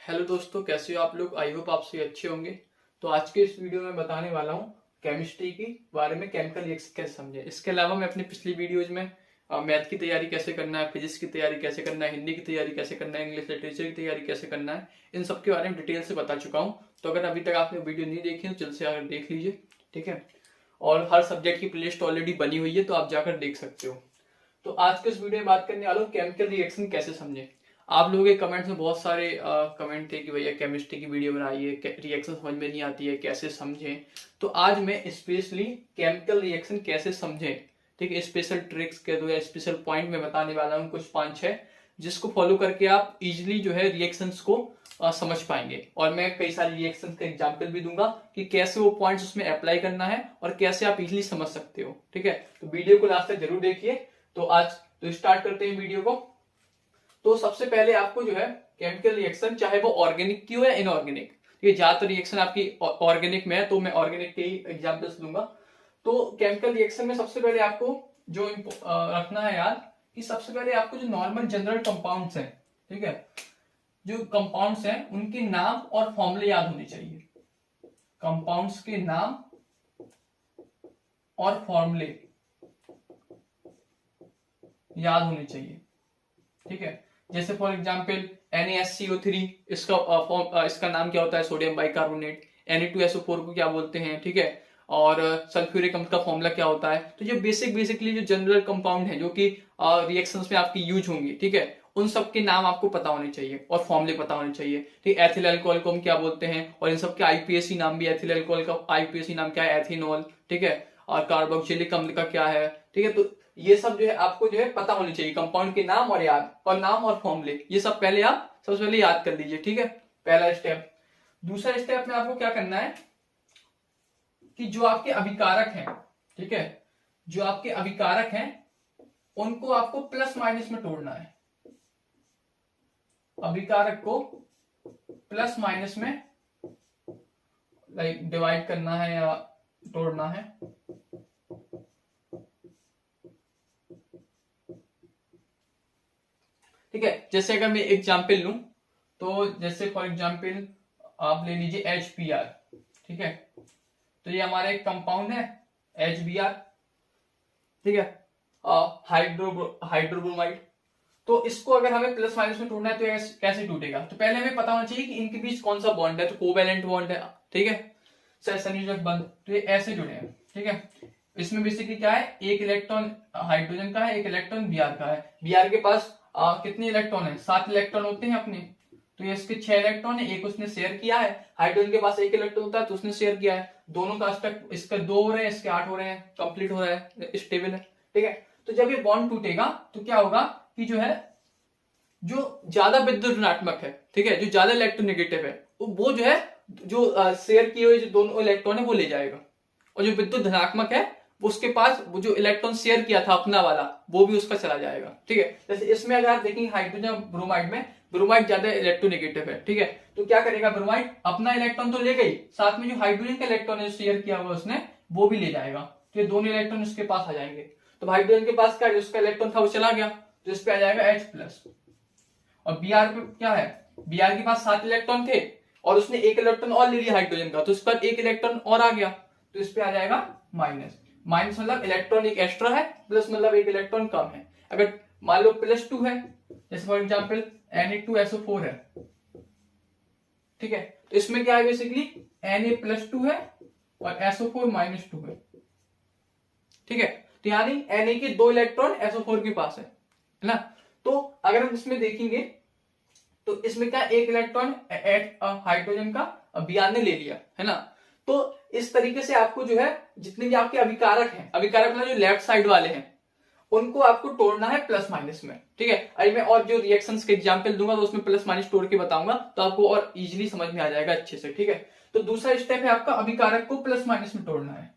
Hello दोस्तों, कैसे हो आप लोग। आई होप आप सभी अच्छे होंगे। तो आज के इस वीडियो में बताने वाला हूँ केमिस्ट्री की बारे में, केमिकल रिएक्शन कैसे समझे। इसके अलावा मैं अपनी पिछली वीडियोज में मैथ की तैयारी कैसे करना है, फिजिक्स की तैयारी कैसे करना है, हिंदी की तैयारी कैसे करना है, इंग्लिश लिटरेचर की तैयारी कैसे करना है, इन सब के बारे में डिटेल से बता चुका हूँ। तो अगर अभी तक आपने वीडियो नहीं देखी तो जल्द से आकर देख लीजिए, ठीक है। और हर सब्जेक्ट की प्लेलिस्ट ऑलरेडी बनी हुई है, तो आप जाकर देख सकते हो। तो आज के इस वीडियो में बात करने वाला हूँ केमिकल रिएक्शन कैसे समझे। आप लोगों के कमेंट्स में बहुत सारे कमेंट थे कि भैया केमिस्ट्री की वीडियो बनाइए, रिएक्शन समझ में नहीं आती है, कैसे समझें। तो आज मैं स्पेशली केमिकल रिएक्शन कैसे समझें, ठीक है, स्पेशल ट्रिक्स के दो या स्पेशल पॉइंट में बताने वाला हूँ, कुछ 5-6 जिसको फॉलो करके आप इजिली जो है रिएक्शंस को समझ पाएंगे। और मैं कई सारे रिएक्शन का एग्जाम्पल भी दूंगा कि कैसे वो पॉइंट्स उसमें अप्लाई करना है और कैसे आप इजिली समझ सकते हो, ठीक है। तो वीडियो को लास्ट तक जरूर देखिए। तो आज तो स्टार्ट करते हैं वीडियो को। तो सबसे पहले आपको जो है केमिकल रिएक्शन, चाहे वो ऑर्गेनिक की हो या इनऑर्गेनिक, ठीक है, ज्यादातर रिएक्शन आपकी ऑर्गेनिक में है तो मैं ऑर्गेनिक के ही एग्जांपल्स दूंगा। तो केमिकल रिएक्शन में सबसे पहले आपको जो रखना है याद, कि सबसे पहले आपको जो नॉर्मल जनरल कंपाउंड्स हैं, ठीक है, जो कंपाउंड्स हैं उनके नाम और फॉर्मूले याद होने चाहिए। कंपाउंड्स के नाम और फॉर्मूले याद होने चाहिए, ठीक है। जैसे फॉर एग्जांपल NaSCO3, इसका नाम क्या होता है, सोडियम बाइकार्बोनेट। Na2SO4 को क्या बोलते हैं, ठीक है। और सल्फ्यूरिक अम्ल का फॉर्मूला क्या होता है। तो ये बेसिकली जो जनरल कंपाउंड है जो कि रिएक्शंस में आपकी यूज होंगी, ठीक है, उन सब के नाम आपको पता होने चाहिए और फॉर्मूले पता होने चाहिए, ठीक है। एथिल अल्कोहल को हम क्या बोलते हैं, और इन सब के आईपीएसी नाम भी, एथिल अल्कोहल का आईपीएसी नाम क्या है, एथिनॉल, ठीक है। और कार्बोक्सिलिक अम्ल का क्या है, ठीक है। तो ये सब जो है आपको जो है पता होनी चाहिए, कंपाउंड के नाम और नाम और फॉर्मूले, ये सब पहले आप सबसे पहले याद कर लीजिए, ठीक है, पहला स्टेप। दूसरा स्टेप में आपको क्या करना है कि जो आपके अभिकारक हैं, ठीक है, जो आपके अभिकारक हैं उनको आपको प्लस माइनस में तोड़ना है। अभिकारक को प्लस माइनस में लाइक डिवाइड करना है या तोड़ना है। ठीक है, जैसे अगर मैं एग्जाम्पल लूं तो जैसे फॉर एग्जाम्पल आप ले लीजिए HBr, ठीक है। तो ये हमारा एक कंपाउंड है HBr, ठीक है, हाइड्रोब्रोमाइड। तो इसको अगर हमें प्लस माइनस में तोड़ना है तो कैसे टूटेगा, तो पहले हमें पता होना चाहिए कि इनके बीच कौन सा बॉन्ड है। तो कोवैलेंट बॉन्ड है, ठीक है, संयोजक बंध, तो ये ऐसे जुड़े हैं, ठीक है। इसमें बेसिकली क्या है, एक इलेक्ट्रॉन हाइड्रोजन का है, एक इलेक्ट्रॉन Br का है। Br के पास कितने इलेक्ट्रॉन है, 7 इलेक्ट्रॉन होते हैं अपने। तो ये इसके 6 इलेक्ट्रॉन है, एक उसने शेयर किया है। हाइड्रोजन के पास एक इलेक्ट्रॉन होता है तो उसने शेयर किया है। दोनों का अष्टक, इसके 2 हो रहे हैं, इसके 8 हो रहे हैं, कंप्लीट हो रहा है, स्टेबल है, ठीक है। तो जब ये बॉन्ड टूटेगा तो क्या होगा कि जो है, जो ज्यादा विद्युत ऋणात्मक है, ठीक है, जो ज्यादा इलेक्ट्रोनेगेटिव है, वो जो है, जो शेयर किए हुए जो दोनों इलेक्ट्रॉन है वो ले जाएगा। और जो विद्युत धनात्मक है उसके पास वो जो इलेक्ट्रॉन शेयर किया था अपना वाला, वो भी उसका चला जाएगा, ठीक है। जैसे इसमें अगर आप देखेंगे हाइड्रोजन ब्रोमाइड में, ब्रोमाइड ज्यादा इलेक्ट्रोनेगेटिव है, ठीक है। तो क्या करेगा, ब्रोमाइड अपना इलेक्ट्रॉन तो ले गई, साथ में जो हाइड्रोजन का इलेक्ट्रॉन है शेयर किया हुआ उसने, वो भी ले जाएगा। तो ये दोनों इलेक्ट्रॉन उसके पास आ जाएंगे। तो हाइड्रोजन के पास क्या, उसका इलेक्ट्रॉन था वो चला गया, तो इस पे आ जाएगा H+। और Br पे क्या है, Br के पास 7 इलेक्ट्रॉन थे और उसने एक इलेक्ट्रॉन और ले लिया हाइड्रोजन का, तो इस पर एक इलेक्ट्रॉन और आ गया, तो इस पे आ जाएगा माइनस। माइनस मतलब इलेक्ट्रॉन एक एक्स्ट्रा है, प्लस मतलब एक इलेक्ट्रॉन कम है। अगर मान लो +2 है, जैसे फॉर एग्जांपल Na2SO4 है, ठीक है। तो इसमें क्या है, बेसिकली Na+2 है और SO4 -2 है, ठीक है। तो यानी Na के 2 इलेक्ट्रॉन SO4 के पास है ना। तो अगर हम इसमें देखेंगे तो इसमें क्या, एक इलेक्ट्रॉन हाइड्रोजन का Br ने ले लिया है ना। तो इस तरीके से आपको जो है, जितने भी आपके अभिकारक हैं, अभिकारक मतलब जो लेफ्ट साइड वाले हैं, उनको आपको तोड़ना है प्लस माइनस में, ठीक है। अभी मैं और जो रिएक्शंस के एग्जांपल दूंगा तो उसमें प्लस माइनस तोड़ के बताऊंगा, तो आपको और इजीली समझ में आ जाएगा अच्छे से, ठीक है। तो दूसरा स्टेप है आपका अभिकारक को प्लस माइनस में तोड़ना है।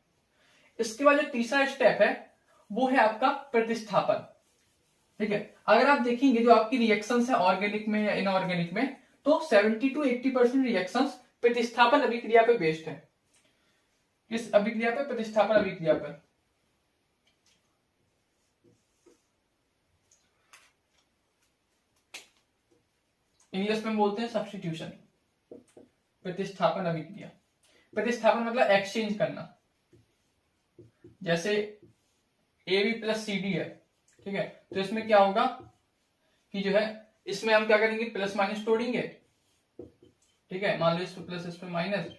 इसके बाद जो तीसरा स्टेप है वो है आपका प्रतिस्थापन, ठीक है। अगर आप देखेंगे जो आपकी रिएक्शंस है ऑर्गेनिक में या इनऑर्गेनिक में, तो 70 to 80% रिएक्शंस प्रतिस्थापन अभिक्रिया पे बेस्ड है। किस अभिक्रिया पे, प्रतिस्थापन अभिक्रिया पर। इंग्लिश में बोलते हैं सब्स्टिट्यूशन, प्रतिस्थापन अभिक्रिया। प्रतिस्थापन मतलब एक्सचेंज करना। जैसे a b plus c d है, ठीक है, तो इसमें क्या होगा कि जो है इसमें हम क्या करेंगे, प्लस माइनस तोड़ेंगे, ठीक है, मान लो इस पे प्लस इस पे माइनस,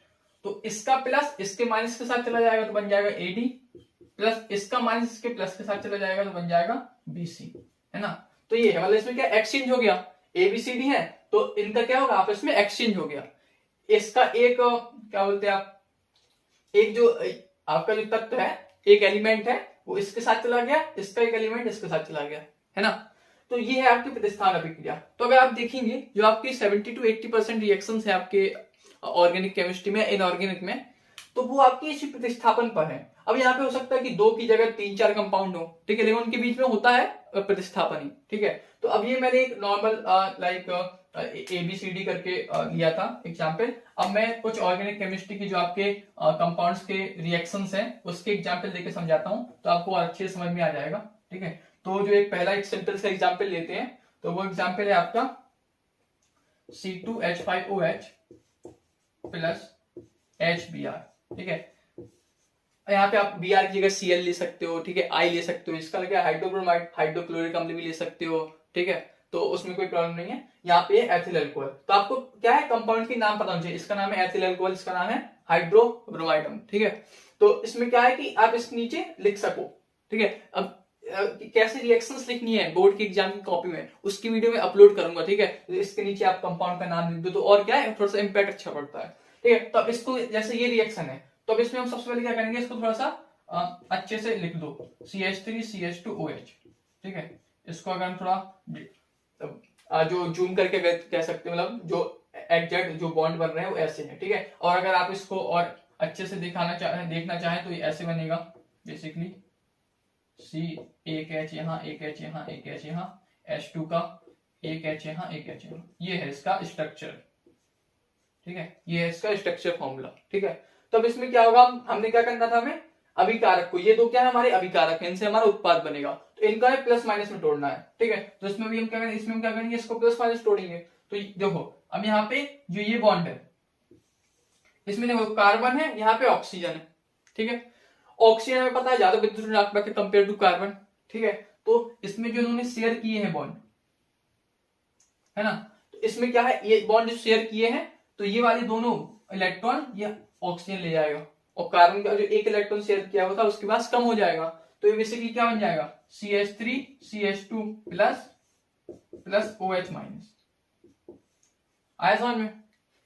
तो इसका प्लस इसके माइनस के साथ चला जाएगा तो बन जाएगा ए डी, प्लस इसका माइनस इसके प्लस के साथ चला जाएगा तो बन जाएगा बी सी, है ना। तो ये है, मतलब इसमें क्या एक्सचेंज हो गया, ए बी सी डी है तो इनका क्या होगा, आपस में एक्सचेंज हो गया। इसका एक क्या बोलते हैं आप, एक जो आपका जो तत्व है, एक एलिमेंट है, वो इसके साथ चला गया, इसका एक एलिमेंट इसके साथ चला गया, है ना। तो ये है आपकी प्रतिस्थापन अभिक्रिया। तो अगर आप देखेंगे जो आपकी 70 to 80% रिएक्शंस है आपके ऑर्गेनिक केमिस्ट्री में, इनऑर्गेनिक में, तो वो आपकी इसी प्रतिस्थापन पर है। अब यहाँ पे हो सकता है कि 2 की जगह 3-4 कंपाउंड हो, ठीक है, लेकिन उनके बीच में होता है प्रतिस्थापन ही, ठीक है। तो अब ये मैंने एक नॉर्मल लाइक ABCD करके लिया था एग्जाम्पल। अब मैं कुछ ऑर्गेनिक केमिस्ट्री की जो आपके कंपाउंड्स के रिएक्शंस हैं उसके एग्जाम्पल देके समझाता हूँ, तो आपको अच्छे से समझ में आ जाएगा, ठीक है। तो जो एक पहला एक सिंपल सा एग्जाम्पल लेते हैं, तो वो एग्जाम्पल है आपका C2H5OH प्लस HBr, ठीक है। यहाँ पे आप Br की जगह Cl ले सकते हो, ठीक है, I ले सकते हो, इसका लगे हाइड्रोब्रोमाइड, हाइड्रोक्लोरिक अम्ल भी ले सकते हो, ठीक है, तो उसमें कोई प्रॉब्लम नहीं है। यहाँ पे एथिल अल्कोहल, तो आपको क्या है, कंपाउंड के नाम पता होना चाहिए, इसका नाम है एथिल अल्कोहल, इसका नाम है हाइड्रोब्रोमाइड अम्ल, ठीक है। तो इसमें क्या है कि आप इसके नीचे लिख सको, ठीक है। अब कैसे रिएक्शंस लिखनी है बोर्ड की एग्जाम की कॉपी में, उसकी वीडियो में अपलोड करूंगा, ठीक है। तो इसके नीचे आप कंपाउंड का नाम लिख दो, तो और क्या है, थोड़ा सा इंपैक्ट अच्छा पड़ता है, ठीक है। तो अब इसको, जैसे ये रिएक्शन है, तो अब इसमें हम सबसे पहले क्या करेंगे, इसको थोड़ा सा अच्छे से लिख दो, CH3CH2OH, ठीक है। इसको अगर हम थोड़ा जो जूम करके कह सकते हैं, मतलब जो एग्जैक्ट जो बॉन्ड बन रहे हैं वो ऐसे है, ठीक है। और अगर आप इसको और अच्छे से देखना चाहें तो ये ऐसे बनेगा बेसिकली, C एक H यहाँ, एक H यहाँ, एक H यहाँ, H2 का एक H यहाँ, एक H यहाँ, ये है इसका स्ट्रक्चर, ठीक है, ये है इसका स्ट्रक्चर फॉर्मूला, ठीक है। तो अब इसमें क्या होगा, हमने क्या करना था, हमें अभिकारक को, ये दो क्या है हमारे अभिकारक है, इनसे हमारा उत्पाद बनेगा, तो इनका है प्लस माइनस में तोड़ना है, ठीक है। तो इसमें भी हम क्या करेंगे, इसमें हम क्या करेंगे, इसको प्लस माइनस तोड़ेंगे। तो देखो अब यहाँ पे जो ये बॉन्ड है, इसमें देखो कार्बन है, यहाँ पे ऑक्सीजन है, ठीक है। ऑक्सीजन हमें पता है ज्यादा विद्युत ऋणात्मक है कंपेयर टू कार्बन, ठीक है। तो इसमें जो इन्होंने शेयर किए हैं बॉन्ड, है ना, तो इसमें क्या है, ये बॉन्ड जो शेयर किए हैं, तो ये वाले दोनों इलेक्ट्रॉन ये ऑक्सीजन ले जाएगा, और कार्बन का जो एक इलेक्ट्रॉन शेयर किया हुआ था उसके पास कम हो जाएगा, तो ये बेसिकली क्या बन जाएगा, CH3CH2 प्लस OH माइनस। आया समझ में।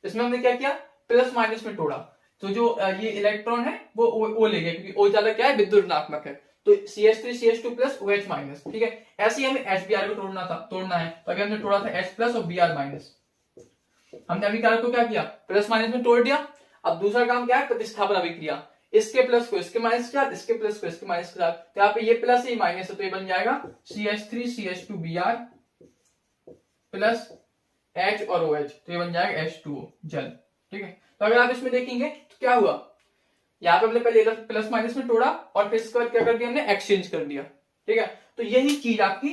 इसमें हमने क्या किया, प्लस माइनस में तोड़ा, तो जो ये इलेक्ट्रॉन है वो ओ ले गया, क्योंकि O ज्यादा क्या है, विद्युत ऋणात्मक है, तो CH3CH2 प्लस OH माइनस, ठीक है। ऐसे ही हमें HBr को तोड़ना है, तो अभी हमने तोड़ा था H प्लस और Br माइनस, हमने अभिकारक को क्या किया, प्लस माइनस में तोड़ दिया। अब दूसरा काम क्या है, प्रतिस्थापन अभिक्रिया, इसके प्लस को इसके माइनस के साथ, इसके प्लस को इसके माइनस के साथ, तो यहाँ पे ये प्लस ये माइनस है, तो ये बन जाएगा CH3CH2Br प्लस H और OH, तो ये बन जाएगा H2O जल, ठीक है। तो अगर आप इसमें देखेंगे तो क्या हुआ, यहाँ पे हमने पहले प्लस माइनस में तोड़ा और फिर इसके बाद क्या कर दिया, हमने एक्सचेंज कर दिया, ठीक है। तो यही चीज आपकी,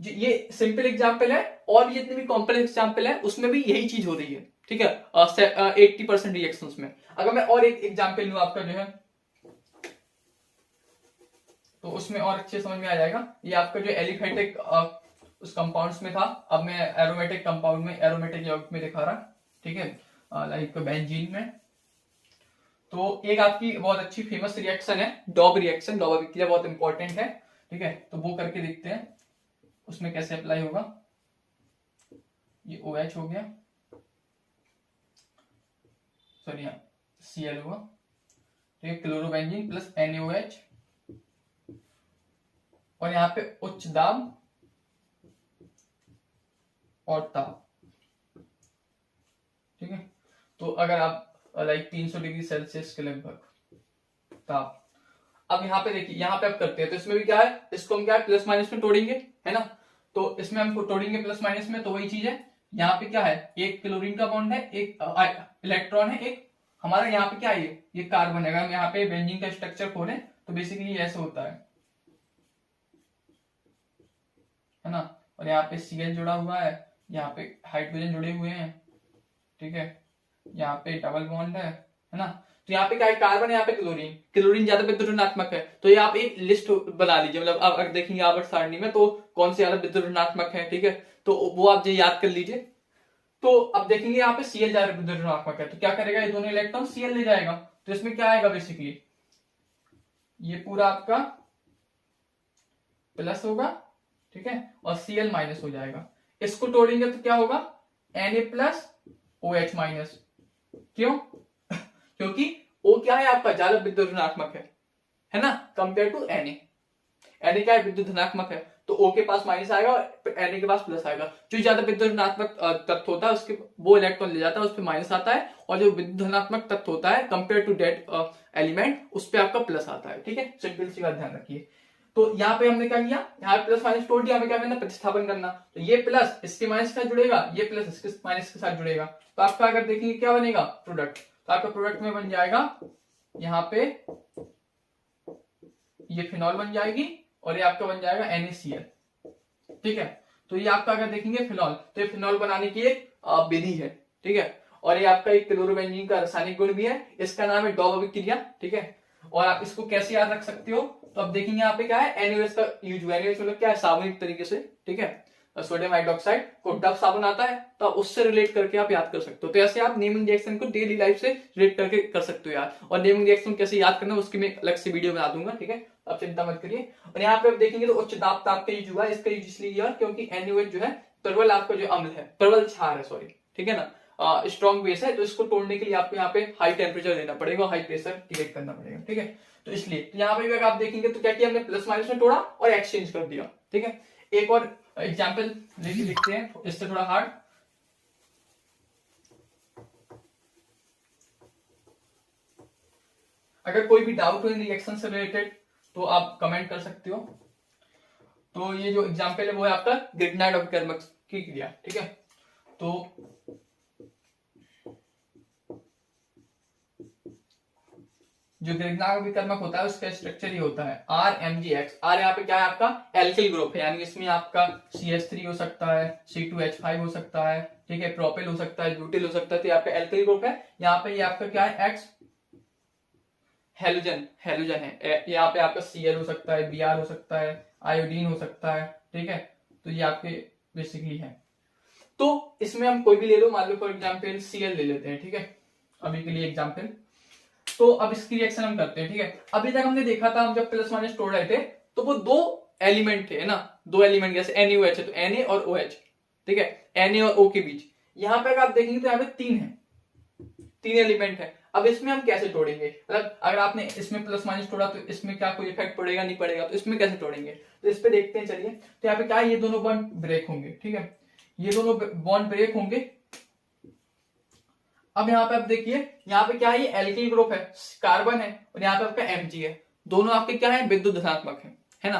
ये सिंपल एग्जांपल है, और भी जितने भी कॉम्प्लेक्स एग्जांपल है उसमें भी यही चीज हो रही है, ठीक है, 80% रिएक्शंस में। अगर मैं और एक एग्जांपल लूं आपका जो है, तो उसमें और अच्छे समझ में आ जाएगा। ये आपका जो एलिफेटिक उस कंपाउंड्स में था, अब मैं एरोमेटिक कंपाउंड में, एरोमेटिक यौगिक में दिखा रहा, ठीक है, लाइक बेंजीन में। तो एक आपकी बहुत अच्छी फेमस रिएक्शन है डॉब रिएक्शन, डॉब अभिक्रिया बहुत इंपॉर्टेंट है, ठीक है। तो वो करके देखते हैं उसमें कैसे अप्लाई होगा। ये OH हो गया, सॉरी Cl हुआ, ठीक है, क्लोरोबेंजीन प्लस NaOH, और यहाँ पे उच्च दाब और ताप, ठीक है। तो अगर आप लाइक 300 डिग्री सेल्सियस के लगभग ताप, अब यहाँ पे देखिए, यहाँ पे आप करते हैं तो इसमें भी क्या है, इसको हम क्या है प्लस माइनस में तोड़ेंगे, है ना। तो इसमें हम तोड़ेंगे प्लस माइनस में, तो वही चीज है, यहाँ पे क्या है, एक क्लोरीन का बॉन्ड है, एक इलेक्ट्रॉन है, एक हमारा यहाँ पे क्या है, ये कार्बन है। अगर हम यहाँ पे बेंजीन का स्ट्रक्चर खोलें तो बेसिकली ऐसे होता है ना। और यहाँ पे Cl जुड़ा हुआ है, यहाँ पे हाइड्रोजन जुड़े हुए हैं, ठीक है, यहाँ पे डबल बॉन्ड है ना। तो यहाँ पे क्या है, कार्बन, यहाँ पे क्लोरीन, क्लोरीन ज्यादा विद्युत ऋणात्मक है। तो ये आप एक लिस्ट बना लीजिए, मतलब आप अगर देखेंगे आवर्त सारणी में तो कौन से ज्यादा विद्युत ऋणात्मक है, ठीक है, तो वो आप ये याद कर लीजिए। तो अब देखेंगे यहाँ पे Cl ज्यादा विद्युत ऋणात्मक है, तो क्या करेगा, ये दोनों इलेक्ट्रॉन Cl ले जाएगा। तो इसमें क्या आएगा, बेसिकली ये पूरा आपका प्लस होगा, ठीक है, और Cl माइनस हो जाएगा। इसको तोड़ेंगे तो क्या होगा, Na प्लस OH माइनस। क्यों? क्योंकि O क्या है आपका, ज्यादा विद्युत ऋणात्मक है ना, कंपेयर टू Na क्या है, विद्युत धनात्मक है, तो O के पास माइनस आएगा और Na के पास प्लस आएगा। जो ज्यादा विद्युत ऋणात्मक तत्व होता है उसके वो इलेक्ट्रॉन ले जाता है, उस पर माइनस आता है, और जो विद्युत धनात्मक तत्व होता है कंपेयर टू डेट एलिमेंट, उस पर आपका प्लस आता है, ठीक है। सिंपल सी बात ध्यान रखिए। तो यहाँ पे हमने क्या किया, यहाँ पे प्लस माइनस तोड़ दिया, हमें क्या करना, प्रतिस्थापन करना। तो ये प्लस इसके माइनस के साथ जुड़ेगा, ये प्लस इसके माइनस के साथ जुड़ेगा, तो आपका अगर देखेंगे क्या बनेगा, प्रोडक्ट। तो आपका प्रोडक्ट में बन जाएगा, यहाँ पे ये फिनॉल बन जाएगी, और ये आपका बन जाएगा NaCl, ठीक है। तो ये आपका अगर देखेंगे फिनॉल, तो ये फिनॉल बनाने की एक विधि है, ठीक है, और ये आपका एक क्लोरोबेंजीन का रासायनिक गुण भी है, इसका नाम है डॉव अभिक्रिया, ठीक है। और आप इसको कैसे याद रख सकते हो, तो अब देखेंगे यहाँ पे क्या है, NaOH का यूज हुआ है, NaOH मतलब क्या है, साबुन तरीके से, ठीक है, सोडियम हाइड्रोक्साइड को डब साबुन आता है, तो आप उससे रिलेट करके आप याद कर सकते हो। तो ऐसे आप नेमिंग रिएक्शन को डेली लाइफ से रिलेट करके कर सकते हो याद। और नेमिंग रिएक्शन कैसे याद करना है उसकी मैं अलग से वीडियो बना दूंगा, ठीक है, आप चिंता मत करिए। और यहाँ पे आप देखेंगे तो उच्च दाब ताप का यूज हुआ है, इसका यूज इसलिए किया क्योंकि NaOH जो है प्रबल आपका जो अम्ल है, प्रबल क्षार है, सॉरी, ठीक है ना, स्ट्रॉन्ग बेस है, तो इसको तोड़ने के लिए आपको यहाँ पे हाई टेम्परेचर देना पड़ेगा, हाई प्रेशर क्रिएट करना पड़ेगा, ठीक है। तो इसलिए तो यहाँ पे अगर आप देखेंगे तो क्या किया हमने, प्लस माइनस में तोड़ा और एक्सचेंज कर दिया, ठीक है। एक और एग्जाम्पल लेके लिखते हैं, इससे थोड़ा हार्ड। अगर कोई भी डाउट हो इन रिएक्शन से रिलेटेड तो आप कमेंट कर सकते हो। तो ये जो एग्जाम्पल है वो है आपका ग्रिग्नाइट अभिकर्मक की क्रिया, ठीक है। तो जो ग्रिग्नाइट अभिकर्मक होता है उसका स्ट्रक्चर ये होता है RMgX। R यहाँ पे क्या है आपका एल्किल ग्रुप है, यानी इसमें आपका CH3 हो सकता है, C2H5 हो सकता है, ठीक है, प्रोपिल हो सकता है, ब्यूटिल हो सकता है, तो आपका एल्किल ग्रुप है। यहाँ पे ये आपका क्या है, X हेलोजन है, यहाँ पे आपका Cl हो सकता है, Br हो सकता है, आयोडीन हो सकता है, ठीक है। तो ये आपके बेसिकली है। तो इसमें हम कोई भी ले लो, मान लो फॉर एग्जाम्पल Cl ले लेते हैं, ठीक है, अभी के लिए एग्जाम्पल। तो अब इसकी रिएक्शन हम करते हैं, ठीक है। अभी तक हमने देखा था, हम जब प्लस माइनस तोड़ रहे थे तो वो दो एलिमेंट थे ना, दो एलिमेंट जैसे NaOH है तो Na और OH, ठीक है, Na और O के बीच। यहाँ पे अगर आप देखेंगे तो यहाँ पे तीन एलिमेंट है। अब इसमें हम कैसे तोड़ेंगे, मतलब अगर आपने इसमें प्लस माइनस तोड़ा तो इसमें क्या कोई इफेक्ट पड़ेगा, नहीं पड़ेगा, तो इसमें कैसे तोड़ेंगे, तो इस पे देखते हैं, चलिए। तो यहाँ पे क्या है, ये दोनों बॉन्ड ब्रेक होंगे, ठीक है, ये दोनों बॉन्ड ब्रेक होंगे। अब यहाँ पे आप देखिए, यहाँ पे क्या है, ये एल्किल ग्रुप है, कार्बन है, और यहाँ पे आपका Mg है, दोनों आपके क्या है, विद्युत धनात्मक है ना।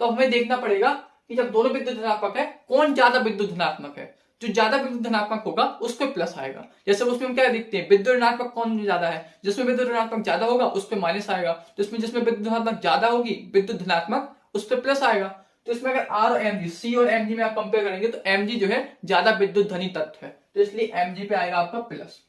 तो हमें देखना पड़ेगा कि जब दोनों विद्युत धनात्मक है, कौन ज्यादा विद्युत धनात्मक है। जो ज्यादा विद्युत धनात्मक होगा उस पर प्लस आएगा। जैसे उसमें हम क्या देखते हैं, विद्युत ऋणात्मक कौन ज्यादा है, जिसमें विद्युत ऋणात्मक ज्यादा होगा उस पर माइनस आएगा, जिसमें विद्युत धनात्मक ज्यादा होगी, विद्युत धनात्मक, उस पर प्लस आएगा। तो इसमें अगर R और Mg, C और Mg में आप कंपेयर करेंगे तो Mg जो है ज्यादा विद्युत धनी तत्व है, तो इसलिए Mg पे आएगा आपका प्लस,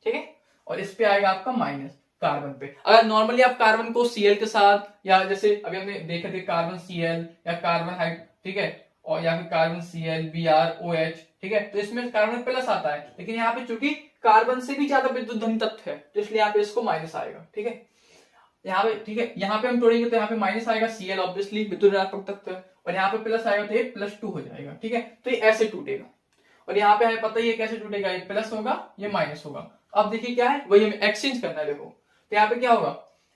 ठीक है, और इस पे आएगा आपका माइनस कार्बन पे। अगर नॉर्मली आप कार्बन को Cl के साथ, या जैसे अभी हमने देखे थे कार्बन Cl या कार्बन हाइड, ठीक है, और या फिर कार्बन Cl Br OH, ठीक है, तो इसमें कार्बन प्लस आता है, लेकिन यहाँ पे चूंकि कार्बन से भी ज्यादा विद्युत धनी तत्व है तो इसलिए यहाँ पे इसको माइनस आएगा, ठीक है, यहाँ पे, ठीक है। यहाँ पे हम तोड़ेंगे तो यहाँ पे माइनस आएगा, Cl ऑब्वियसली विद्युत ऋणात्मक तत्व है, और यहाँ पे प्लस आएगा तो ये +2 हो जाएगा, ठीक है। तो ये ऐसे टूटेगा, और यहाँ पे हमें पता ही है कैसे टूटेगा, ये प्लस होगा, ये माइनस होगा। अब देखिए क्या है, वही हमें एक्सचेंज करना है, देखो। तो यहाँ पे क्या होगा,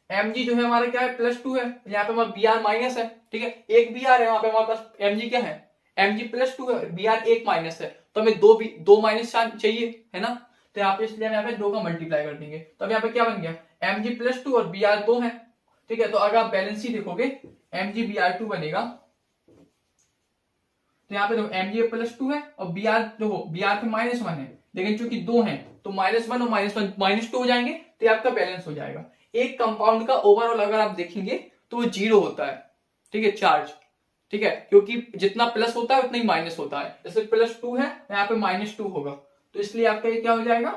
Mg जो है हमारा क्या है, +2 है, यहाँ पे हमारा Br माइनस है, ठीक है, एक Br है, वहां पे हमारे पास Mg क्या है, Mg +2 है, Br एक माइनस है, तो हमें दो माइनस चाहिए, है ना। तो यहाँ पे इसलिए हम यहाँ पे 2 का मल्टीप्लाई कर देंगे, तो अब यहाँ पे क्या बन गया, Mg +2 और Br 2 है, ठीक है। तो अगर आप बैलेंस ही देखोगे Mg Br2 बनेगा, तो यहाँ पे देखो Mg +2 है और Br देखो Br पे -1 है, लेकिन चूंकि 2 है तो -1 और -1 -2 हो जाएंगे, तो आपका बैलेंस हो जाएगा। एक कंपाउंड का ओवरऑल अगर आप देखेंगे तो वो 0 होता है, ठीक है, चार्ज, ठीक है, क्योंकि जितना प्लस होता है उतना ही माइनस होता है। जैसे +2 है, यहाँ पे -2 होगा, तो इसलिए आपका ये क्या हो जाएगा,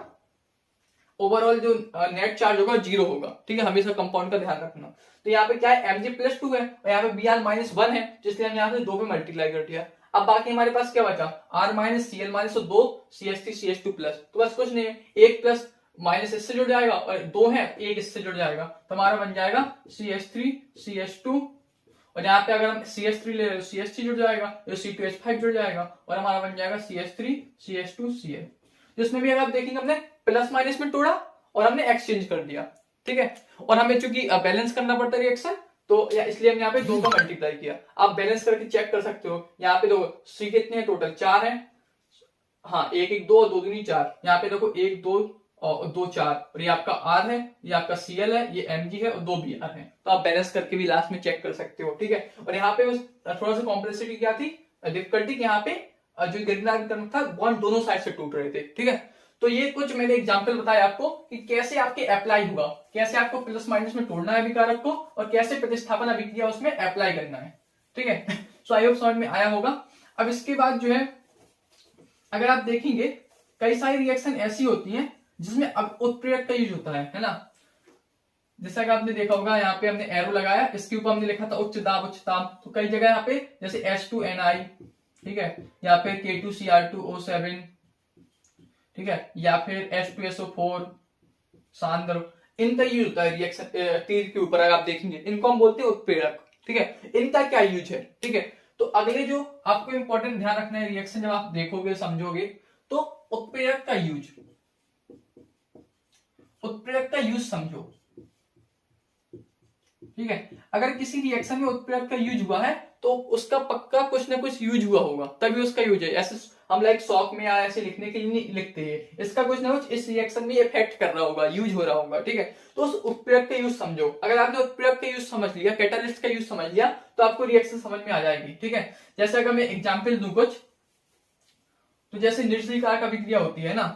ओवरऑल जो नेट चार्ज होगा 0 होगा। ठीक है, हमेशा कंपाउंड का ध्यान रखना। तो यहाँ पे क्या है, Mg+2 है और यहाँ पे Br-1 है, जिसलिए हम यहाँ से 2 पे मल्टीप्लाई कर दिया। अब बाकी हमारे पास क्या बचा, R-Cl- तो 2 CH3 CH2+, तो बस कुछ नहीं है, एक प्लस माइनस इससे जुड़ जाएगा और 2 है, एक इससे जुड़ जाएगा, तो हमारा बन जाएगा CH3 CH2, और यहाँ पे अगर हम CH3 ले रहे हैं CH3 जुड़ जाएगा, तो C2H5 जुड़ जाएगा और हमारा बन जाएगा CH3 CH2 Cl। जिसमें भी अगर आप देखेंगे हमने प्लस माइनस में तोड़ा और हमने एक्सचेंज कर दिया। ठीक है, और हमें चूंकि बैलेंस करना पड़ता है रिएक्शन, तो इसलिए हम यहाँ पे 2 का मल्टीप्लाई किया। आप बैलेंस करके चेक कर सकते हो, यहाँ पे देखो C कितने हैं टोटल, 4 है, हाँ 1 1 2 2 2 4, यहाँ पे देखो 1 2 और 2 4, और ये आपका R है, ये आपका Cl है, ये Mg है और 2 Br है। तो आप बैलेंस करके भी लास्ट में चेक कर सकते हो। ठीक है, और यहाँ पे थोड़ा सा कॉम्प्लेक्सिटी क्या थी, डिफिकल्टी, यहाँ पे जो ग्रिग्नार्ड था बॉन्ड दोनों साइड से टूट रहे थे। ठीक है, तो ये कुछ मैंने एग्जांपल बताया आपको कि कैसे आपके अप्लाई होगा, कैसे आपको प्लस माइनस में तोड़ना है अभिकारक को और कैसे प्रतिस्थापन अभिक्रिया उसमें अप्लाई करना है। ठीक है, सो आई होप समझ में आया होगा। अब इसके बाद जो है, अगर आप देखेंगे कई सारी रिएक्शन ऐसी होती हैं जिसमें अब उत्प्रेरक का यूज होता है ना। जैसा कि आपने देखा होगा, यहाँ पे हमने एरो लगाया, इसके ऊपर हमने लिखा था उच्च दाब उच्च ताप, तो कई जगह यहाँ पे जैसे H2Ni, ठीक है, या फिर K2Cr2O7, ठीक है, या फिर H2SO4 सांद्र, इनका यूज होता है रिएक्शन तीर के ऊपर। अगर आप देखेंगे इनको हम बोलते हैं उत्प्रेरक। ठीक है, इनका क्या यूज है। ठीक है, तो अगले जो आपको इंपॉर्टेंट ध्यान रखना है रिएक्शन जब आप देखोगे समझोगे, तो उत्प्रेरक का यूज, उत्प्रेरक का यूज समझो। ठीक है, अगर किसी रिएक्शन में उत्प्रेरक का यूज हुआ है तो उसका पक्का कुछ ना कुछ यूज हुआ होगा, तभी उसका यूज है। ऐसे हम लाइक शॉक में या ऐसे लिखने के लिए नहीं लिखते हैं, इसका कुछ ना कुछ इस रिएक्शन में इफेक्ट कर रहा होगा, यूज हो रहा होगा। ठीक है, तो उस उत्प्रेरक का यूज समझो। अगर आपने उत्प्रेरक का यूज समझ लिया, कैटालिस्ट का यूज समझ लिया, तो आपको रिएक्शन समझ में आ जाएगी। ठीक है, जैसे अगर मैं एग्जाम्पल दूं कुछ, तो जैसे निर्जलीकरण का अभिक्रिया होती है ना,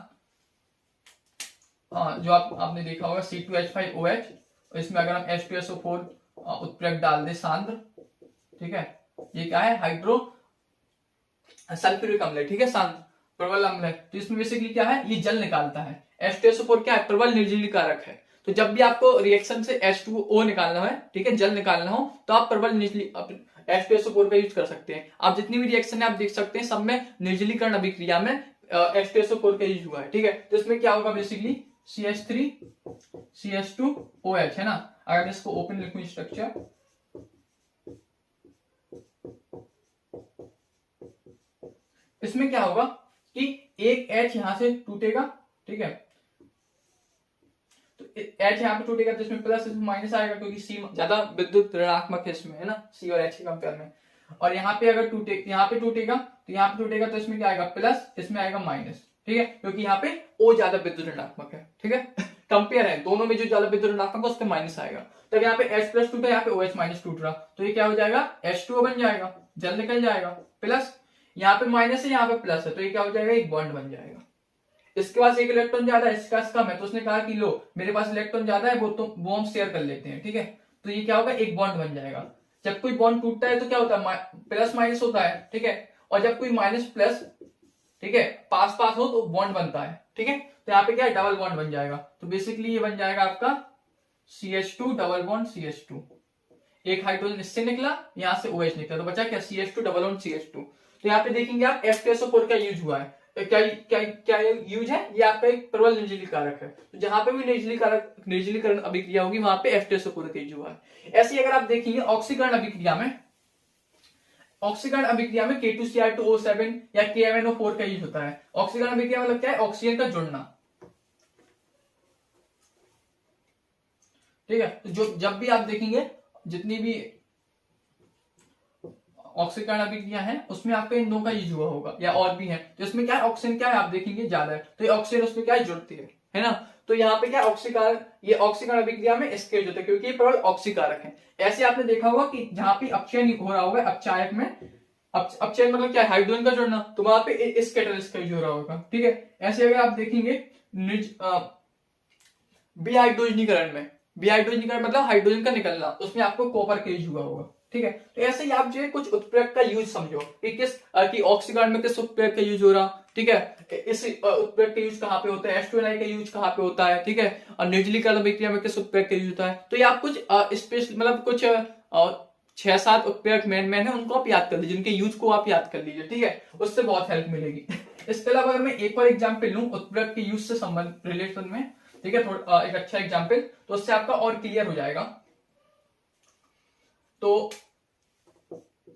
जो आपने देखा होगा C2H5OH, इसमें अगर हम H2SO4 उत्प्रेरक डाल दे सांद्र, ठीक है, ये क्या है, हाइड्रो सल्फ्यूरिक अम्ल है। ठीक है, सांद्र प्रबल अम्ल है, तो इसमें बेसिकली क्या है, ये जल निकालता है। H2SO4 क्या है, प्रबल निर्जलीकारक है। तो जब भी आपको रिएक्शन से H2O निकालना है, ठीक है, जल निकालना हो, तो आप प्रबल H2SO4 का यूज कर सकते हैं। आप जितनी भी रिएक्शन है आप देख सकते हैं, सब में निर्जलीकरण अभिक्रिया में H2SO4 का यूज हुआ है। ठीक है, तो इसमें क्या होगा, बेसिकली CH3 CH2OH है ना। अगर मैं इसको ओपन लिखूं स्ट्रक्चर, इसमें क्या होगा कि एक H यहां से टूटेगा, ठीक है, तो H यहां पे टूटेगा, तो इसमें प्लस इसमें माइनस आएगा, क्योंकि C ज्यादा विद्युत ऋणात्मक है इसमें, है ना, C और H के कंपेयर में। और यहाँ पे अगर यहाँ पे टूटेगा, तो यहाँ पे टूटेगा, तो इसमें क्या आएगा, प्लस, इसमें आएगा माइनस। ठीक है, क्योंकि यहाँ पे O ज्यादा विद्युत ऋणात्मक है। ठीक है, कंपेयर है दोनों में, जो ज्यादा विद्युत ऋणात्मक है उसके माइनस आएगा। तब यहाँ पे H+ टूटा, यहाँ पे OH- टूट रहा, तो ये क्या हो जाएगा, H2O बन जाएगा, जल निकल जाएगा, प्लस यहाँ पे माइनस है, यहाँ पे प्लस है, तो ये क्या हो जाएगा, एक बॉन्ड बन जाएगा। इसके पास एक इलेक्ट्रॉन ज्यादा है, इसके पास कम है, तो उसने कहा कि लो मेरे पास इलेक्ट्रॉन ज्यादा है, वो हम शेयर कर लेते हैं। ठीक है, तो ये क्या होगा, एक बॉन्ड बन जाएगा। जब कोई बॉन्ड टूटता है तो क्या होता है, प्लस माइनस होता है। ठीक है, और जब कोई माइनस प्लस, ठीक है, पास पास हो तो बॉन्ड बनता है। ठीक है, तो यहाँ पे क्या है, डबल बॉन्ड बन जाएगा। तो बेसिकली ये बन जाएगा आपका CH2 डबल बॉन्ड CH2, एक हाइड्रोजन इससे निकला, यहां से OH निकला, तो बचा क्या, CH2 डबल बॉन्ड CH2। तो यहाँ पे देखेंगे आप H2SO4 का यूज हुआ है। क्या क्या क्या यूज है, ये आपका एक प्रबल निर्जलीकारक है। तो जहां पे भी निर्जलीकरण अभिक्रिया होगी वहां पे H2SO4 का यूज हुआ है। ऐसे ही अगर आप देखेंगे ऑक्सीकरण अभिक्रिया में, ऑक्सीकरण अभिक्रिया में K2Cr2O7 या KMnO4 का यूज होता है। ऑक्सीकरण अभिक्रिया मतलब क्या है, ऑक्सीजन का जुड़ना। ठीक है, तो जो जब भी आप देखेंगे जितनी भी ऑक्सीकरण अभिक्रिया है उसमें आपका इन दो का यूज हुआ होगा, या और भी है, तो इसमें क्या है, ऑक्सीजन क्या है आप देखेंगे ज्यादा है, तो ये ऑक्सीजन उसमें क्या है, जुड़ती है ना। तो यहाँ पे क्या ऑक्सीकरण, ये ऑक्सीकरण अभिक्रिया में इसके यूज होता है, क्योंकि ये प्रबल ऑक्सीकारक है। ऐसे आपने देखा होगा कि जहां पे अपचयन हो रहा होगा, अपचायक में, अपचयन मतलब क्या है, हाइड्रोजन का जुड़ना, तो वहां पे इस कैटलिस्ट का यूज हो रहा होगा। ठीक है, ऐसे अगर आप देखेंगे विहाइड्रोजनीकरण में, विहाइड्रोजनीकरण मतलब हाइड्रोजन का निकलना, उसमें आपको कॉपर का यूज हुआ होगा। ठीक है। तो ऐसे ही आप जो है कुछ उत्प्रेरक का यूज समझो कि किस कि ऑक्सीकरण में किस उत्प्रेरक का यूज हो रहा, ठीक है, इस उत्प्रेरक का यूज कहाँ पे होता है, H2NI का यूज कहाँ पे होता है, ठीक है, और निर्जलीकरण अभिक्रिया में किस उत्प्रेरक का यूज होता है। तो ये आप कुछ स्पेशल मतलब कुछ 6-7 उत्प्रेरक मेन है, उनको आप याद कर लीजिए, उनके यूज को आप याद कर लीजिए, ठीक है, उससे बहुत हेल्प मिलेगी। इसके अलावा अगर मैं एक और एग्जाम्पल लूं उत्प्रेरक के यूज से संबंध रिलेशन में, ठीक है, थोड़ा एक अच्छा एग्जाम्पल, तो उससे आपका और क्लियर हो जाएगा। तो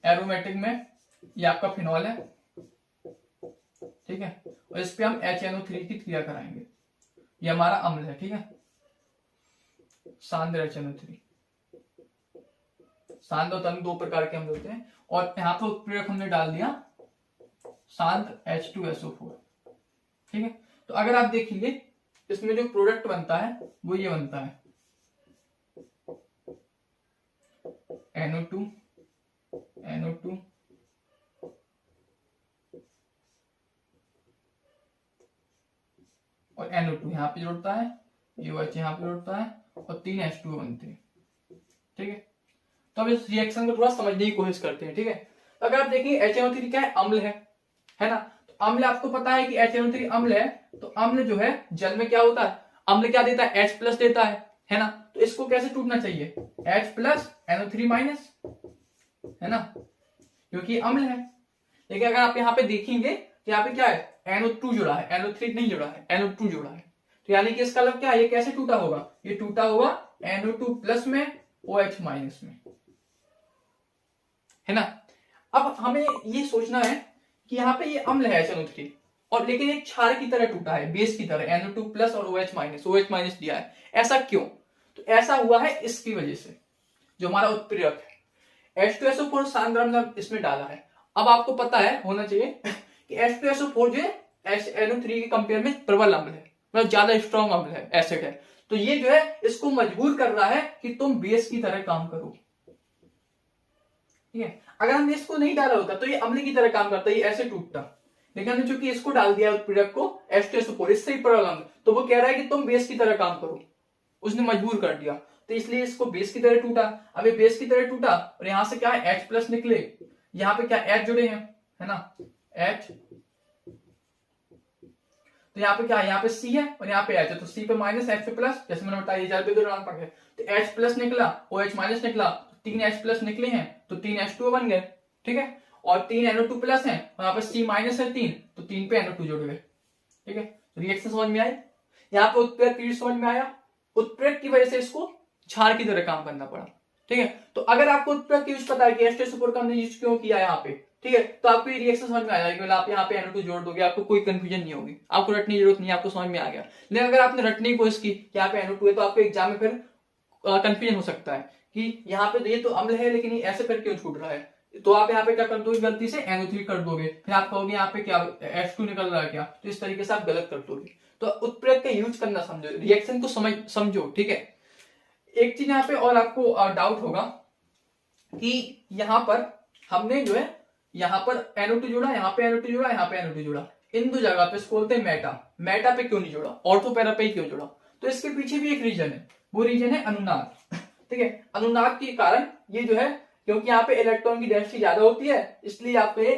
एरोमेटिक में ये आपका फिनॉल है, ठीक है, और इस पे हम HNO3 की क्रिया कराएंगे, ये हमारा अम्ल है, ठीक है, सांद्र HNO3। सांद्र और तंग दो प्रकार के अम्ल होते हैं, और यहां पर उत्प्रेरक हमने डाल दिया सांद्र H2SO4, ठीक है। तो अगर आप देखिए इसमें जो प्रोडक्ट बनता है वो ये बनता है NO2 और NO2 यहाँ पे जोड़ता है, OH यहाँ पे जोड़ता है, और 3 H2O बनते हैं, ठीक है। तो अब इस रिएक्शन को थोड़ा समझने की कोशिश करते हैं, ठीक है। अगर आप देखिए HNO3 क्या है, अम्ल है ना। तो अम्ल आपको पता है कि HNO3 अम्ल है, तो अम्ल जो है जल में क्या होता है, अम्ल क्या देता है, H+ देता है ना। तो इसको कैसे टूटना चाहिए, H+ NO3-, है ना, क्योंकि अम्ल है। लेकिन अगर आप यहाँ पे देखेंगे तो यहाँ पे क्या है, NO2 जुड़ा है, NO3 नहीं जुड़ा है, NO2 जुड़ा है। तो यानी कि इसका मतलब क्या है, ये कैसे टूटा होगा, ये टूटा होगा NO2+ में OH- में, है ना। अब हमें ये सोचना है कि यहाँ पे ये अम्ल है HNO3, और लेकिन एक क्षार की तरह टूटा है, बेस की तरह, NO2+ और OH- दिया है। ऐसा क्यों, तो ऐसा हुआ है इसकी वजह से, जो हमारा उत्प्रेरक है H2SO4 सांद्र अम्ल इसमें डाला है। अब आपको पता है होना चाहिए कि H2SO4 जो है NO3 के कंपेयर में प्रबल अम्ल है, मतलब ज्यादा स्ट्रॉन्ग अम्ल है, एसिड है। तो ये जो है इसको मजबूर कर रहा है कि तुम बेस की तरह काम करो, ठीक है। अगर हमने इसको नहीं डाला होता तो ये अम्ल की तरह काम करता, ये ऐसे टूटता। लेकिन हमने चूंकि इसको डाल दिया उत्प्रेरक को H2SO4, इससे ही प्रबल अम्ल, तो वो कह रहा है कि तुम बेस की तरह काम करो, उसने मजबूर कर दिया, तो इसलिए इसको बेस की तरह टूटा। अब ये बेस की तरह टूटा और यहां से क्या है H+ निकले, यहाँ पे क्या H जुड़े हैं, है ना, H, तो यहाँ पे क्या है, यहाँ पे C है और यहाँ पे H है, तो C पे माइनस H पे प्लस, जैसे मैंने बताया जल पे ऋणात्मक है, तो H+ निकला, OH- निकला, 3 H+ निकले हैं, तो 3 H2O बन गए, ठीक है, और 3 NO2+ है, और यहाँ पे C- है 3, तो 3 पे NO2 जुड़ गए, ठीक है। रिएक्शन समझ में आई, यहाँ पे उत्प्रेरक की समझ में आया, उत्प्रेरक की वजह से इसको क्षार की तरह काम करना पड़ा, ठीक है। तो अगर आपको उत्प्रेरक यूज पता है कि H2SO4 का हमने यूज क्यों किया यहाँ पे, ठीक है, तो आपको ये रिएक्शन समझ में आ जाएगी, आप यहाँ पे NO2 जोड़ दोगे, आपको कोई कंफ्यूजन नहीं होगी, आपको रटने की जरूरत नहीं है, आपको समझ में आ गया। लेकिन अगर आपने रटने की कोशिश की यहाँ पे NO2 है, तो आपको एग्जाम में फिर कंफ्यूजन हो सकता है कि यहाँ पे ये तो अम्ल है लेकिन ये ऐसे फिर क्यों छूट रहा है। तो आप यहाँ पे क्या कर दोगे, गलती से NO3 कर दोगे, फिर आप कहोगे यहाँ पे क्या H2 निकल रहा है क्या, तो इस तरीके से आप गलत कर दोगे। तो उत्प्रेरक का यूज करना समझो, रिएक्शन को समझो, ठीक है। एक चीज यहाँ पे और आपको डाउट होगा कि यहाँ पर हमने जो है यहाँ पर NO2 जोड़ा, यहाँ पे NO2 जोड़ा, यहाँ पे NO2 जोड़ा, इन दो जगह पे इसको बोलते हैं मेटा पे क्यों नहीं जोड़ा, ऑर्थो पैरा पे ही क्यों जोड़ा। तो इसके पीछे भी एक रीजन है, वो रीजन है अनुनाद, ठीक है। अनुनाद के कारण ये जो है, क्योंकि यहाँ पे इलेक्ट्रॉन की डेंसिटी ज्यादा होती है, इसलिए यहाँ पे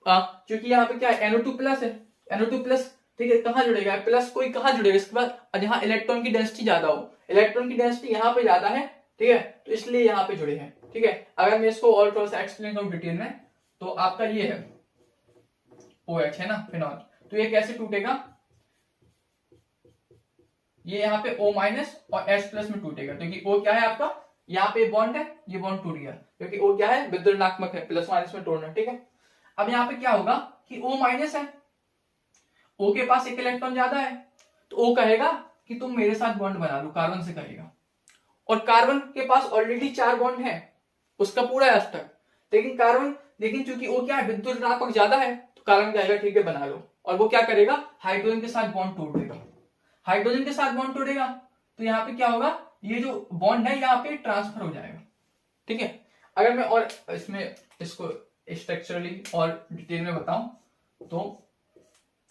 क्योंकि यहाँ पे क्या है NO2+ है, NO2+, ठीक है, कहाँ जुड़ेगा प्लस, कोई कहाँ जुड़ेगा इसके बाद, जहाँ इलेक्ट्रॉन की डेंसिटी ज्यादा हो, इलेक्ट्रॉन की डेंसिटी यहाँ पे ज्यादा है, ठीक है, तो इसलिए यहाँ पे जुड़े हैं, ठीक है। अगर मैं इसको और थोड़ा सा एक्सप्लेन करूं डिटेल में, तो आपका ये है OH, है ना, फिनॉल, तो ये कैसे टूटेगा, ये यहाँ पे O- और H+ में टूटेगा, क्योंकि O क्या है आपका, यहाँ पे बॉन्ड है, ये बॉन्ड टूट गया, क्योंकि O क्या है, विद्युत ऋणात्मक है, प्लस माइनस में तोड़ना, ठीक है। अब यहाँ पे क्या होगा कि O- है, O के पास एक इलेक्ट्रॉन ज्यादा है, तो O कहेगा कि तुम मेरे साथ बॉन्ड बना लो, कार्बन से कहेगा, और कार्बन के पास ऑलरेडी 4 बॉन्ड है, उसका पूरा है अष्टक, लेकिन चूंकि वो क्या है, विद्युत ऋणात्मक ज्यादा है, तो कार्बन कहेगा ठीक है बना लो, और वो क्या करेगा, हाइड्रोजन के साथ बॉन्ड तोड़ देगा, हाइड्रोजन के साथ बॉन्ड तोड़ेगा, तो यहाँ पे क्या होगा, ये जो बॉन्ड है यहाँ पे ट्रांसफर हो जाएगा, ठीक है। अगर मैं और इसमें इसको स्ट्रक्चरली और डिटेल में बताऊं तो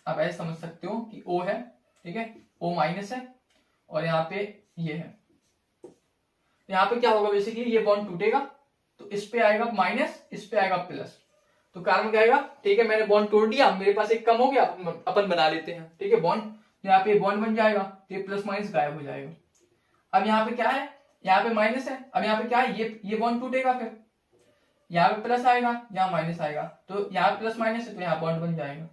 आप ऐसे समझ सकते हो कि O है, ठीक है, O- है, और यहाँ पे ये है, यहाँ पे क्या होगा, बेसिकली ये बॉन्ड टूटेगा, तो इस पे आएगा माइनस, इस पे आएगा प्लस, तो कार्बन कहेगा ठीक है मैंने बॉन्ड तोड़ दिया, मेरे पास एक कम हो गया, अपन बना लेते हैं, ठीक है बॉन्ड, तो यहाँ पे बॉन्ड बन जाएगा, तो ये प्लस माइनस गायब हो जाएगा। अब यहाँ पे क्या है, यहाँ पे माइनस है, अब यहाँ पे क्या है, ये बॉन्ड टूटेगा, फिर यहाँ पे प्लस आएगा, यहाँ माइनस आएगा, तो यहाँ प्लस माइनस है तो यहाँ बॉन्ड बन जाएगा।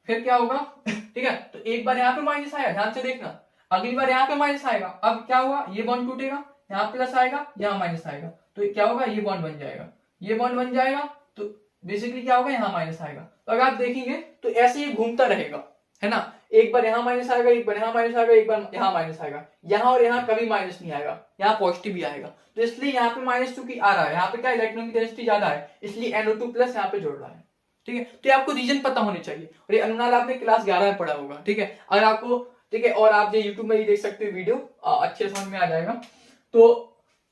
फिर क्या होगा ठीक है, तो एक बार यहाँ पे माइनस आया, ध्यान से देखना, अगली बार यहाँ पे माइनस आएगा, अब क्या हुआ, ये बॉन्ड टूटेगा, यहाँ प्लस आएगा, यहाँ माइनस आएगा, तो क्या होगा, ये बॉन्ड बन जाएगा, ये बॉन्ड बन जाएगा, तो बेसिकली क्या होगा, यहाँ माइनस आएगा। तो अगर आप देखेंगे तो ऐसे ही घूमता रहेगा, है ना, एक बार यहाँ माइनस आएगा, एक बार यहाँ माइनस आएगा, एक बार यहाँ माइनस आएगा, यहाँ और यहाँ कभी माइनस नहीं आएगा, यहाँ पॉजिटिव भी आएगा। तो इसलिए यहाँ पे माइनस चूंकि आ रहा है, यहाँ पे क्या इलेक्ट्रॉन की डेंसिटी ज्यादा है, इसलिए NO2 प्लस यहाँ पे जोड़ रहा है, ठीक है। तो ये आपको रीजन पता होने चाहिए, और ये अनुनाल आपने क्लास 11 में पढ़ा होगा, ठीक है। अगर आपको ठीक है, और आप ये यूट्यूब में भी देख सकते हो वीडियो, अच्छे समझ में आ जाएगा। तो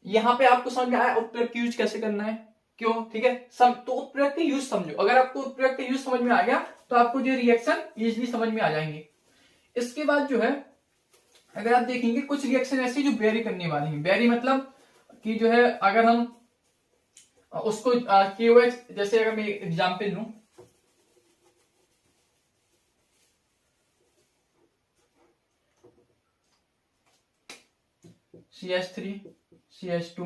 यहाँ पे आपको समझ में आया उत्प्रेरक यूज कैसे करना है, क्यों, ठीक है। तो उत्प्रेरक के यूज समझो, अगर आपको उत्प्रेरक के यूज समझ में आ गया तो आपको जो रिएक्शन इजीली समझ में आ जाएंगे। इसके बाद जो है अगर आप देखेंगे कुछ रिएक्शन ऐसी जो वेरी करने वाली हैं, वेरी मतलब कि जो है अगर हम उसको KOH, जैसे अगर मैं एग्जाम्पल लूं, CH3 CH2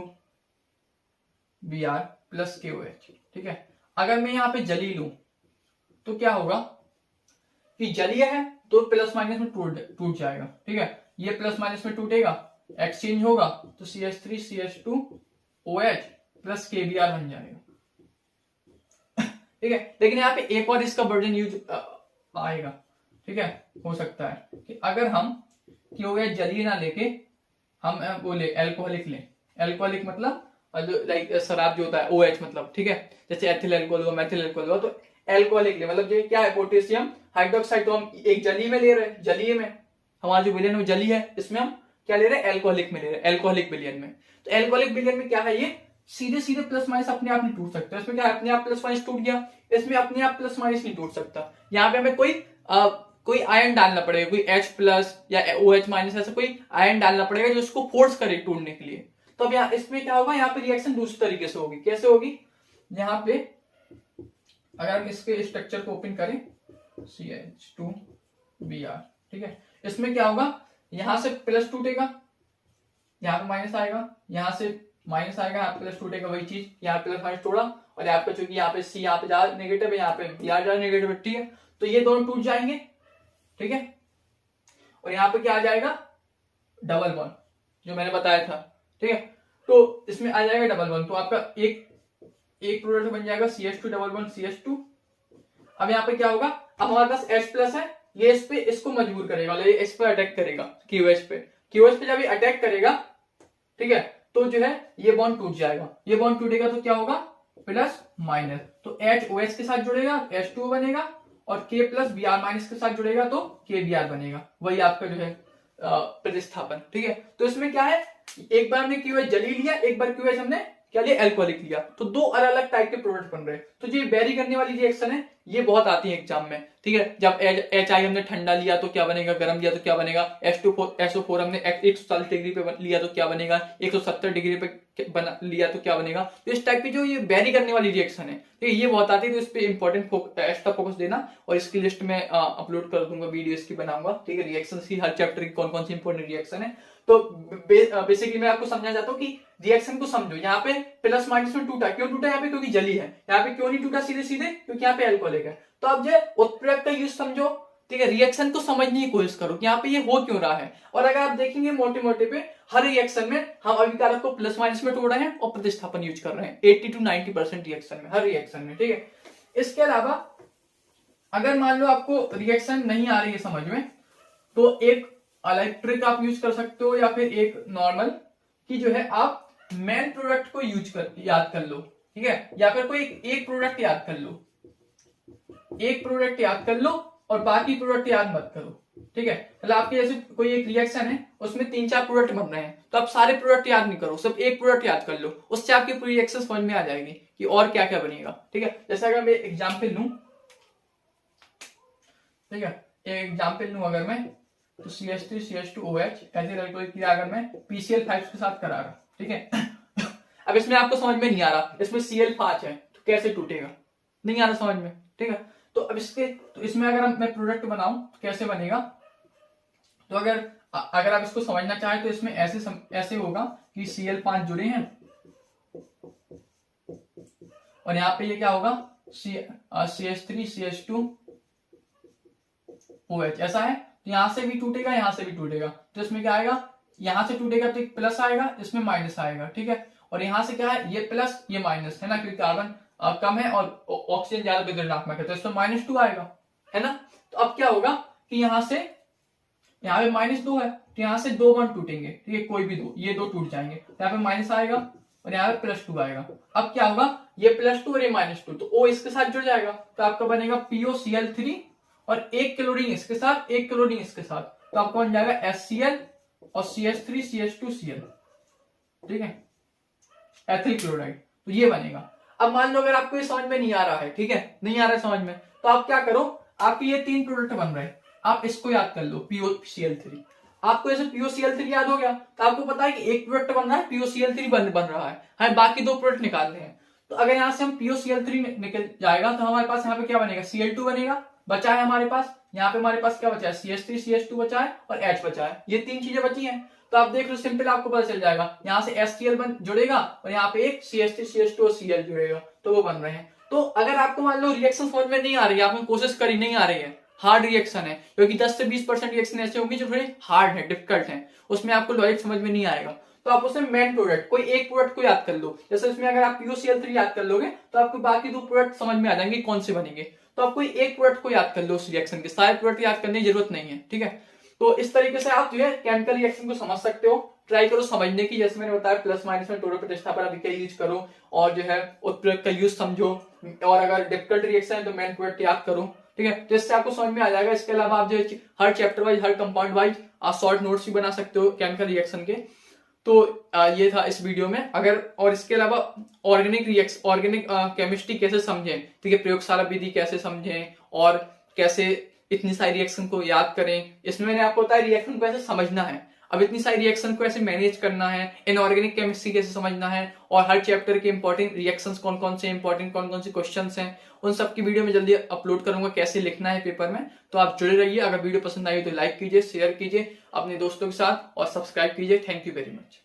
Br plus KOH, ठीक है। अगर मैं यहाँ पे जली लूं तो क्या होगा कि जलीय है तो प्लस माइनस में टूट जाएगा, ठीक है, ये प्लस माइनस में टूटेगा, एक्सचेंज होगा, तो CH3 CH2 OH plus KBr बन जाएगा, ठीक है। लेकिन यहाँ पे एक और इसका वर्जन यूज आएगा, ठीक है, हो सकता है कि अगर हम KOH जलीय ना लेके हम बोले एल्कोहलिक लें, एल्कोहलिक मतलब जो लाइक शराब जो होता है OH मतलब, ठीक है, जैसे एथिल एल्कोहल हुआ, मेथिल एल्कोहल हुआ, तो एल्कोहलिक ले मतलब ये क्या है, पोटेशियम हाइड्रोक्साइड, तो हम एक जलीय में ले रहे हैं, जलीय में हमारा जो विलयन वो जलीय है, इसमें हम क्या ले रहे हैं, एल्कोहलिक में ले रहे हैं, एल्कोहलिक विलयन में। तो एल्कोहलिक विलयन में क्या है, ये सीधे सीधे प्लस माइनस अपने आप नहीं टूट सकता, इसमें क्या अपने आप प्लस माइनस टूट गया, इसमें अपने आप प्लस माइनस नहीं टूट सकता, यहाँ पे हमें कोई आयन डालना पड़ेगा, कोई H प्लस या OH माइनस, ऐसा कोई आयन डालना पड़ेगा जो उसको फोर्स करे टूटने के लिए। तो अब यहाँ इसमें क्या होगा, यहाँ पे रिएक्शन दूसरी तरीके से होगी, कैसे होगी, यहाँ पे अगर हम इसके स्ट्रक्चर को ओपन करें CH2Br, ठीक है, इसमें क्या होगा, यहां से प्लस टूटेगा, यहाँ पे माइनस आएगा, यहां से माइनस आएगा, यहाँ पे प्लस टूटेगा, वही चीज यहाँ प्लस माइनस तोड़ा, और यहाँ पे चूंकि यहाँ पे C यहाँ पे ज्यादा नेगेटिव है, यहाँ पे Br ज्यादा नेगेटिव है, ठीक है, तो ये दोनों टूट जाएंगे, ठीक है। और यहाँ पे क्या आ जाएगा, डबल बॉन्ड जो मैंने बताया था, ठीक है, तो इसमें आ जाएगा डबल बॉन्ड, तो आपका एक प्रोडक्ट बन जाएगा CH2 डबल बॉन्ड CH2। अब यहाँ पे क्या होगा, अब हमारे पास H प्लस है, ये इस पे इसको मजबूर करेगा, ये इस पे अटैक करेगा, QH पे जब ये अटैक करेगा, ठीक है, तो जो है ये बॉन्ड टूट जाएगा, ये बॉन्ड टूटेगा तो क्या होगा, प्लस माइनस, तो H OH के साथ जुड़ेगा H2O बनेगा, और K प्लस Br माइनस के साथ जुड़ेगा तो KBr बनेगा, वही आपका जो है प्रतिस्थापन, ठीक है। तो इसमें क्या है, एक बार हमने QH जली लिया, एक बार QH हमने क्या लिया, एल्कोहलिक लिया, तो दो अलग अलग टाइप के प्रोडक्ट बन रहे हैं। तो जो वेरी करने वाली रिएक्शन है ये बहुत आती है एग्जाम में, ठीक है। जब HI हमने ठंडा लिया तो क्या बनेगा, गर्म लिया तो क्या बनेगा, SO4 हमने 140 डिग्री पे लिया तो क्या बनेगा, 170 डिग्री पे लिया तो क्या बनेगा। तो इस टाइप की जो ये वेरी करने वाली रिएक्शन है, ठीक है, ये बहुत आती है, तो इस पे इंपॉर्टेंट एक्स्ट्रा फोकस देना, और इसकी लिस्ट में अपलोड कर दूंगा, वीडियो इसकी बनाऊंगा, ठीक है, रिएक्शन की हर चैप्टर की कौन कौन सी इंपॉर्टेंट रिएक्शन है। तो बेसिकली मैं आपको समझा जाता हूँ कि रिएक्शन को समझो, यहाँ पे प्लस माइनस में टूटा, क्यों टूटा यहाँ पे, क्योंकि जली है, यहाँ पे क्यों नहीं टूटा सीधे सीधे, क्योंकि यहाँ पे एल्कोहलिक है। तो अब जो उत्प्रेरक का यूज समझो, ठीक है, रिएक्शन को समझने की कोशिश करो कि यहाँ पे ये हो क्यों रहा है। और अगर आप देखेंगे मोटे मोटे पे हर रिएक्शन में हम अभिकारक को प्लस माइनस में तोड़ रहे हैं और प्रतिस्थापन यूज कर रहे हैं 80 to 90% रिएक्शन में, हर रिएक्शन में, ठीक है। इसके अलावा अगर मान लो आपको रिएक्शन नहीं आ रही है समझ में, तो एक इलेक्ट्रिक आप यूज कर सकते हो, या फिर एक नॉर्मल की जो है आप मेन प्रोडक्ट को याद कर लो, ठीक है, या फिर कोई एक प्रोडक्ट याद कर लो, एक प्रोडक्ट याद कर लो और बाकी प्रोडक्ट याद मत करो, ठीक है। मतलब आपके जैसे कोई एक रिएक्शन है उसमें 3-4 प्रोडक्ट बन रहे हैं, तो आप सारे प्रोडक्ट याद नहीं करो, सिर्फ एक प्रोडक्ट याद कर लो, उससे आपकी पूरी रिएक्शन समझ में आ जाएगी कि और क्या क्या बनेगा, ठीक है। जैसे अगर मैं एग्जाम्पल लूं, ठीक है, एक एग्जाम्पल लूं अगर मैं, तो CH3 CH2OH ऐसे अगर मैं PCl5 के साथ करा रहा, ठीक है। अब इसमें आपको समझ में नहीं आ रहा, इसमें Cl5 है तो कैसे टूटेगा, नहीं आ रहा समझ में, ठीक है। तो अब इसमें अगर मैं प्रोडक्ट बनाऊं तो कैसे बनेगा, तो अगर आप इसको समझना चाहें तो इसमें ऐसे होगा कि Cl5 जुड़े हैं और यहाँ पे ये क्या होगा CH3 CH2 OH, ऐसा है। तो यहां से भी टूटेगा, यहां से भी टूटेगा, तो इसमें क्या आएगा, यहां से टूटेगा तो एक प्लस आएगा, इसमें माइनस आएगा, ठीक है। और यहां से क्या है, ये प्लस ये माइनस है ना, क्योंकि कार्बन कम है और ऑक्सीजन ज्यादा विद्युतात्मक है, तो इसमें -2 आएगा, है ना। तो अब क्या होगा कि यहाँ पे -2 है तो यहाँ से 2 बॉन्ड टूटेंगे, ठीक है, कोई भी दो, ये 2 टूट जाएंगे, तो यहाँ पे माइनस आएगा और यहाँ पे +2 आएगा। अब क्या होगा, ये +2 और ये -2, तो O इसके साथ जुड़ जाएगा, तो आपका बनेगा POCl3 और 1 क्लोरीन इसके साथ, 1 क्लोरीन इसके साथ, तो आपको बन जाएगा HCl और CH3 CH2Cl, ठीक है, एथिल क्लोराइड, तो ये बनेगा। अब मान लो अगर आपको ये समझ में नहीं आ रहा है, ठीक है, नहीं आ रहा है समझ में, तो आप क्या करो, आपके ये 3 प्रोडक्ट बन रहे हैं, आप इसको याद कर लो, POCl3। आपको जैसे POCl3 याद हो गया तो आपको पता है कि एक प्रोडक्ट बन रहा है, POCl3 बन रहा है, हमें बाकी 2 प्रोडक्ट निकालने हैं। तो अगर यहाँ से हम POCl3 निकल जाएगा तो हमारे पास यहाँ पे क्या बनेगा, Cl2 बनेगा, बचा है हमारे पास, यहाँ पे हमारे पास क्या बचा है, CH3 CH2 बचा है और H बचा है, ये 3 चीजें बची हैं। तो आप देख लो, सिंपल आपको पता चल जाएगा, यहाँ से HCl जुड़ेगा और यहाँ पे एक CH3 CH2 और Cl जुड़ेगा, तो वो बन रहे हैं। तो अगर आपको मान लो रिएक्शन समझ में नहीं आ रही है, आपने कोशिश करी नहीं आ रही है, हार्ड रिएक्शन है, क्योंकि 10 से 20% रिएक्शन ऐसे होंगे जो थोड़े हार्ड है, डिफिकल्ट है, उसमें आपको लॉजिक समझ में नहीं आएगा, तो आप उसमें मेन प्रोडक्ट कोई एक प्रोडक्ट को याद कर लो। जैसे इसमें अगर आप POCl3 याद कर लोगे तो आपको बाकी 2 प्रोडक्ट समझ में आ जाएंगे कौन से बनेंगे, तो आप कोई एक प्रोडक्ट को याद कर लो, उस रिएक्शन के सारे प्रोडक्ट याद करने की जरूरत नहीं है, ठीक है। तो इस तरीके से आप जो है केमिकल रिएक्शन को समझ सकते हो, ट्राई करो समझने की, जैसे मैंने बताया प्लस माइनस में टोटल प्रतिस्थापन अभिक्रिया यूज करो और जो है उस प्रोडक्ट का यूज समझो, और अगर डिफिकल्ट रिएक्शन है तो मेन प्रोडक्ट याद करो, ठीक है, तो इससे आपको समझ में आ जाएगा। इसके अलावा आप जो हर चैप्टर वाइज, हर कंपाउंड वाइज आप शॉर्ट नोट्स भी बना सकते हो केमिकल रिएक्शन के। तो ये था इस वीडियो में। अगर और इसके अलावा ऑर्गेनिक केमिस्ट्री कैसे समझें, ठीक है, प्रयोगशाला विधि कैसे समझें और कैसे इतनी सारी रिएक्शन को याद करें, इसमें मैंने आपको बताया रिएक्शन को कैसे समझना है, अब इतनी सारी रिएक्शन को ऐसे मैनेज करना है, इनऑर्गेनिक केमिस्ट्री कैसे समझना है, और हर चैप्टर के इंपॉर्टेंट रिएक्शंस कौन कौन से इंपॉर्टेंट कौन कौन से क्वेश्चंस हैं, उन सब की वीडियो में जल्दी अपलोड करूंगा, कैसे लिखना है पेपर में। तो आप जुड़े रहिए। अगर वीडियो पसंद आई तो लाइक कीजिए, शेयर कीजिए अपने दोस्तों के साथ और सब्सक्राइब कीजिए। Thank you very much.